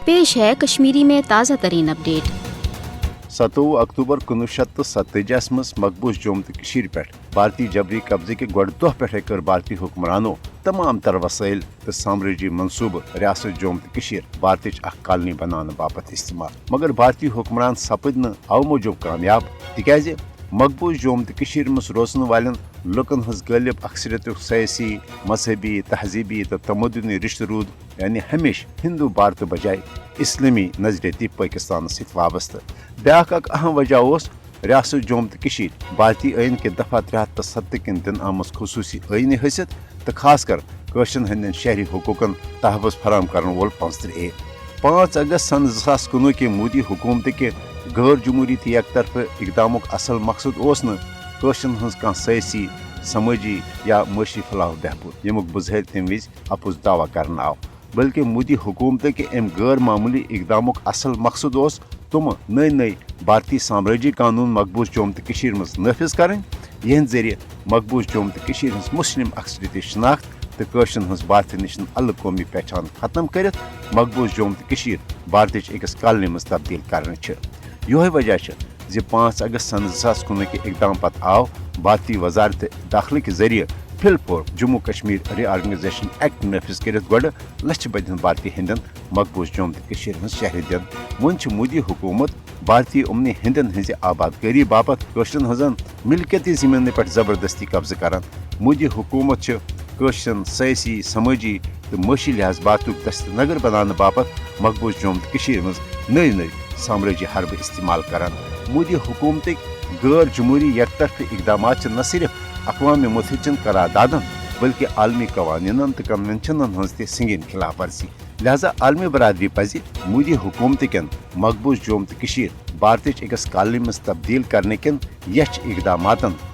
पेश है कश्मीरी में ताज़ा तरीन अपडेट। 27 अक्टूबर 1947 मज मकबूज जोम तो पे भारतीय जबरी कब्जे के गो दह पे कर भारतीय हुक्मरानों तमाम तर वसाइल तो साम्राज्य मनसूब रियासत जोम तो भारत कॉलोनी बनाने बापत इस्तेमाल, मगर भारतीय हुक्मरान सपद न अव मूजूब कामयाब तिकाज मकबूज जोम तो मज रोजन वाले लुकन हज गालिब अक्सरियत सियासी मजहबी तहजीबी तो तमदनी रिश्त रूद यानी हमेशा हिंदू भारत बजाय इस्लामी नजरियती पाकिस्तान सत वाबस्त। ब्याक अहम वजह रियासत जोम तो भारतीय आइन के दफा 370 किन दिन आम खसूसी आइनी हैसियत तो खास कर कशन हंद शहरी हकूकन तहफ़्फ़ुज़ फराम कर वोल 5 अगस्त सन 2019 के मोदी हुकूमत के गैर जमहूरियती एक तरफ इकदाम असल मकसद कशन हज कह सियासी समाजी या मुशी फलाह बहबूद यमुक बजहर तम विज अपुज दावा कर आव, बल्कि मोदी हुकूमत के अम गैर मामूली इकदाम असल मकसद तुम नई नई भारतीय साम्राज्य कानून मकबूज जोम तो मज नाफिज कर यह जरिए मकबूज जोम तो मुस्लिम अक्सरियत शनाख्त तो कशन हज भारत नश अलग कौमी पहचान खत्म कर मकबूज जोम तो भारत अकिस कॉलोनी मज तब्दील कर यो वजह 5 अगस्त सन 2019 के इकदाम पत आव भारतीय वजारत दाखिल के जरिए फिलपोर जम्मू कश्मीर रीऑर्गनाइजेशन एक्ट नाफिज कर गो लक्ष बदन भारतीय हिंदन मकबूज जोम तो शहरी दिन वन मोदी हुकूमत भारतीय उमनी हिंदन हज आबादकारी बापत कशन हजन मिलकियती जमीन पे जबरदस्ती कब्जा कर मोदी हुकूमत कशन सियासी समाजी तो मशी लिहाज बात दस्तनगर बनाने बापत मकबूज जोम तो मज नई नई साम्राज्य हरब इस्तेमाल कर मोदी हुकूमत गैर जमहूरी एक तरफ इकदाम न सिर्फ अक़वाम मुत्तहिदन करारदादन बल्कि आलमी कवानीन तो कन्वेंशनन हज संगीन खिलाफ वर्जी, लिहाजा आलमी बरादरी पज मोदी हुकूमत कन मकबूज जोम तो भारत अकिस कॉलोनी मज तब्दील करने कन यछ इकदाम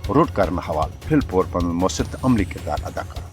रुट कर हवाल फिलपोर पन मौसर तो अमली किरदार अदा कर।